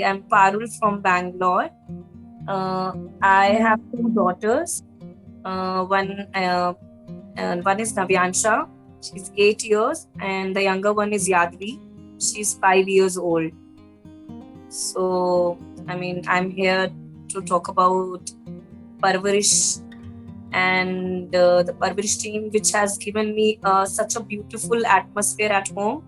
am Parul from Bangalore. I have two daughters. One is Navyansha. She's 8 years, and the younger one is Yadvi. She's 5 years old. So, I'm here to talk about Parwarish and the Parwarish team, which has given me such a beautiful atmosphere at home.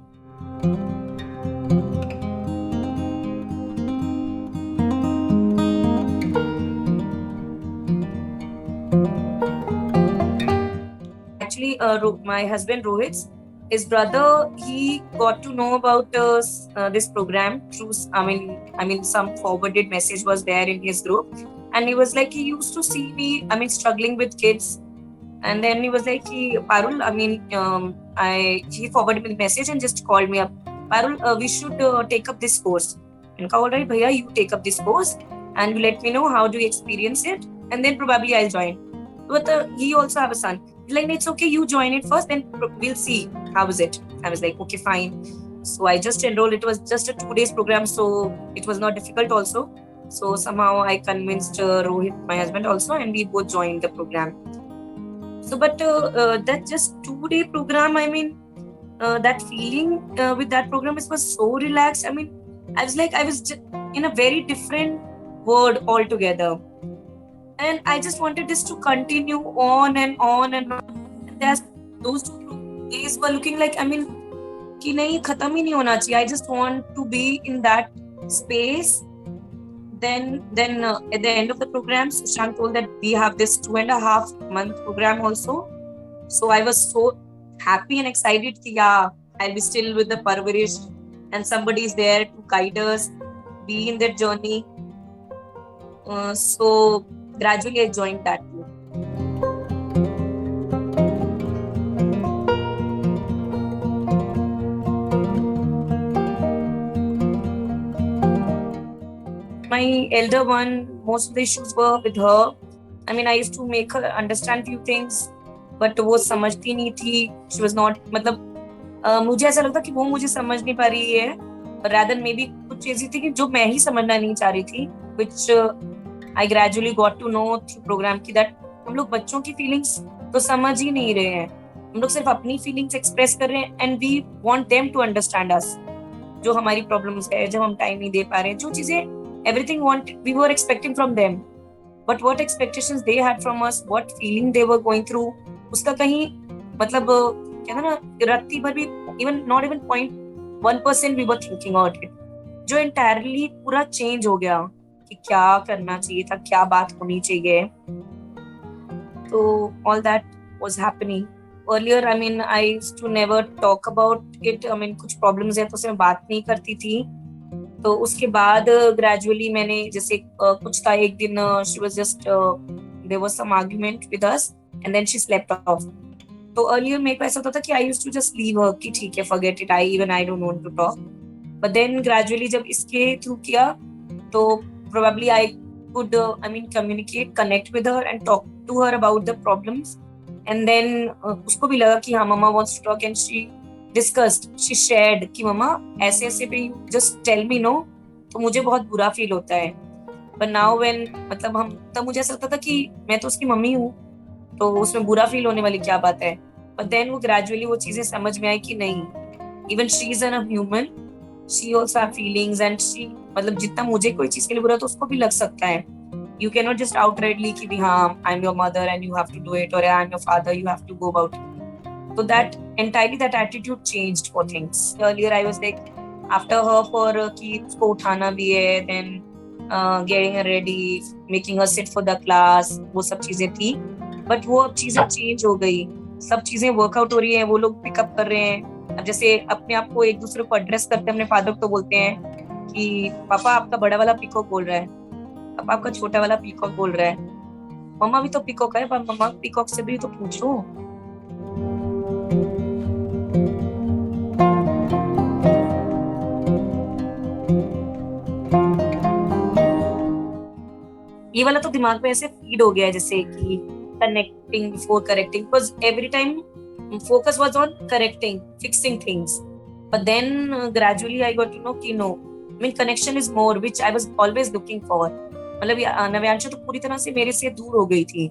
Actually, my husband Rohit, his brother, he got to know about this program through. Some forwarded message was there in his group, and he was like, he used to see me. Struggling with kids, and then he was like, Parul. He forwarded me the message and just called me up. Parul, we should take up this course. And all right, bhaiya, you take up this course, and you let me know how do you experience it, and then probably I'll join. But he also have a son. Like, it's okay, you join it first, then we'll see how is it. I was like, okay, fine. So I just enrolled. It was just a 2 days program, so it was not difficult also. So somehow I convinced Rohit, my husband, also, and we both joined the program. So, but that just 2 day program, that feeling with that program, it was so relaxed. I was like, I was just in a very different world altogether. And I just wanted this to continue on and on and on. And there's those 2 days were looking like, कि नहीं खत्म ही नहीं होना चाहिए. I just want to be in that space. Then at the end of the program, Sushant told that we have this 2.5 month program also. So I was so happy and excited that yeah, I'll be still with the Parwarish and somebody is there to guide us, be in that journey. So gradually I joined that too. My elder one, most of the issues were with her. I used to make her understand few things, but वो समझती नहीं थी. She was not, मुझे ऐसा लगता कि वो मुझे समझ नहीं पा रही है. Rather maybe कुछ चीजें थी कि जो मैं ही समझना नहीं चाह रही थी, which I gradually got to know through program की that हम लोग बच्चों की feelings तो समझ ही नहीं रहे हैं. हम लोग सिर्फ अपनी feelings express कर रहे हैं and we want them to understand us. जो हमारी problems है, जब हम time नहीं दे पा रहे हैं, जो चीजें everything we were expecting from them. But what expectations they had from us, what feeling they were going through, उसका कहीं क्या था ना, रत्ती भर भी not even 0.1% we were thinking about it. जो entirely पूरा change हो गया कि क्या करना चाहिए था, क्या बात होनी चाहिए. So all that was happening. Earlier, I used to never talk about it. कुछ problems है तो उससे मैं बात नहीं करती थी. तो उसके बाद gradually मैंने जैसे कुछ था एक दिन she was just there was some argument with us and then she slept off. तो earlier मेरे को ऐसा होता था कि I used to just leave her कि ठीक है, forget it, I don't want to talk. But then gradually जब इसके through किया तो probably I could communicate, connect with her and talk to her about the problems. And then उसको भी लगा कि हाँ, mama wants to talk, and she discussed, she shared कि मम्मा ऐसे ऐसे भी just tell me no, तो मुझे बहुत बुरा फील होता है. But now when हम तब मुझे ऐसा लगता था कि मैं तो उसकी मम्मी हूँ, तो उसमें बुरा फील होने वाली क्या बात है. But then वो gradually वो चीजें समझ में आई कि नहीं, even she is a human, she also have feelings and she जितना मुझे कोई चीज के लिए बुरा तो उसको भी लग सकता है. You cannot just outrightly कि हाँ, I'm your mother and you have to do it, or I'm your father, you have to go about it. So that attitude changed for things. Earlier I was like after her for कि उसको उठाना भी है, then getting her ready, making her sit for the class, वो सब चीजें थी. But वो अब चीजें change हो गई, सब चीजें workout हो रही हैं, वो लोग pick up कर रहे हैं. अब जैसे अपने आप को एक दूसरे को address करते हैं, अपने फादर को बोलते हैं कि पापा आपका बड़ा वाला पीकॉक बोल रहा है, पापा आपका छोटा वाला पीकॉक बोल रहा है. मम्मा भी तो पीकॉक है, पर मम्मा पीकॉक से भी तो पूछो. ये वाला तो दिमाग में ऐसे फीड हो गया है जैसे कि connecting before correcting, because every time focus was on correcting, fixing things. But then gradually I got to know कि no, mean connection is more which I was always looking for. मतलब नव्यांशा तो पूरी तरह से मेरे से दूर हो गई थी।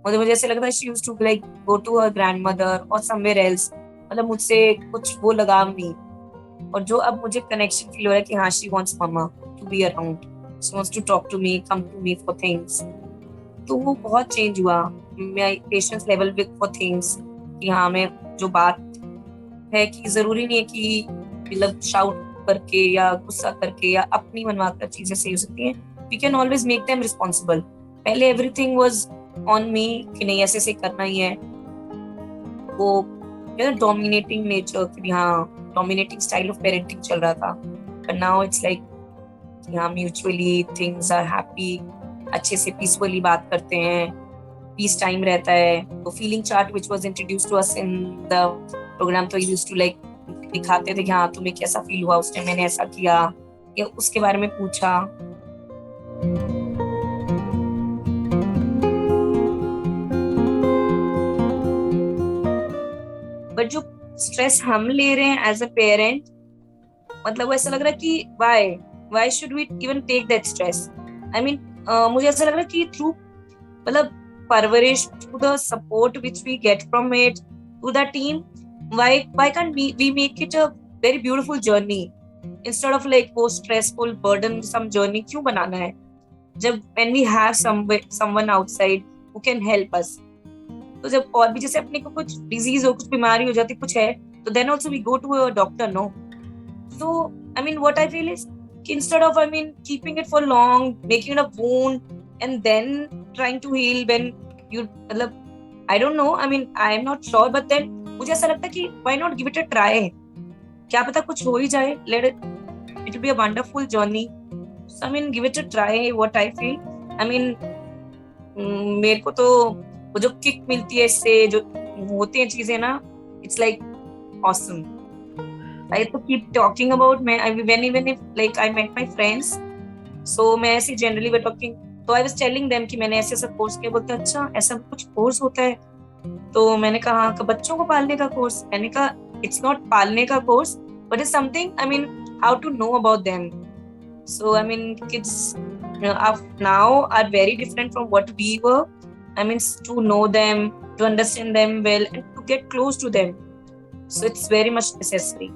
मतलब मुझे ऐसे लगता है she used to like go to her grandmother और समवेयर एल्स। मतलब मुझसे कुछ वो लगाव नहीं। और जो अब मुझे कनेक्शन फील हो रहा है कि हाँ she wants mamma to be around, she wants to talk to me, come to me for things. तो वो बहुत चेंज हुआ my patience level with for things. कि हाँ मैं जो बात है कि जरूरी नहीं है कि मतलब शाउट करके या गुस्सा करके या अपनी मनवा कर चीजें सही हो सकती हैं। We can always make them responsible. पहले एवरीथिंग वाज ऑन मी कि नहीं ऐसे करना ही है। वो डोमिनेटिंग नेचर कि हाँ डोमिनेटिंग स्टाइल ऑफ पेरेंटिंग चल रहा था। बट नाउ इट्स लाइक कि हाँ म्यूचुअली थिंग्स आर हैप्पी, अच्छे से पीसफुली बात करते हैं, पीस टाइम रहता है। तो feeling chart which was introduced to us in the program, तो यूज्ड टू लाइक दिखाते थे कि हाँ तुम्हें कैसा फील हुआ उस टाइम मैंने ऐसा किया या उसके बारे में पूछा। बट जो स्ट्रेस हम ले रहे हैं एज अ पेरेंट, मतलब ऐसा लग रहा है कि why should we even take that stress. I mean मुझे ऐसा लग रहा है कि थ्रू मतलब परवरिश, through the support which we get from it, through the team, why can't we make it a very beautiful journey instead of like वो stressful burdensome journey क्यों बनाना है जब when we have someone outside who can help us. तो जब और भी जैसे अपने को कुछ डिजीज हो, कुछ बीमारी हो जाती, कुछ है, तो then also we go to a doctor, no. So, I mean, what I feel is instead of, I mean, keeping it for long, making it a wound, and then trying to heal when you, मतलब, I don't know, I mean, I am not sure, but then मुझे ऐसा लगता है कि why not give it a try? क्या पता कुछ हो ही जाए, let it, it will be a wonderful journey. So, I mean, give it a try, what I feel. I mean, मेरे को तो वो जो किक मिलती है इससे, जो होती हैं चीजें ना, it's like awesome. I to keep talking about when even if like I met my friends, so मैं ऐसे generally we're talking, तो I was telling them कि मैंने ऐसे ऐसा कोर्स किया। बोलते अच्छा ऐसा कुछ कोर्स होता है। तो मैंने कहा हाँ, बच्चों को पालने का कोर्स। मैंने कहा इट्स नॉट पालने का course but it's something, I mean how to know about them. So I mean kids now are very different from what we were. I mean to know them, to understand them well and to get close to them, so it's very much necessary.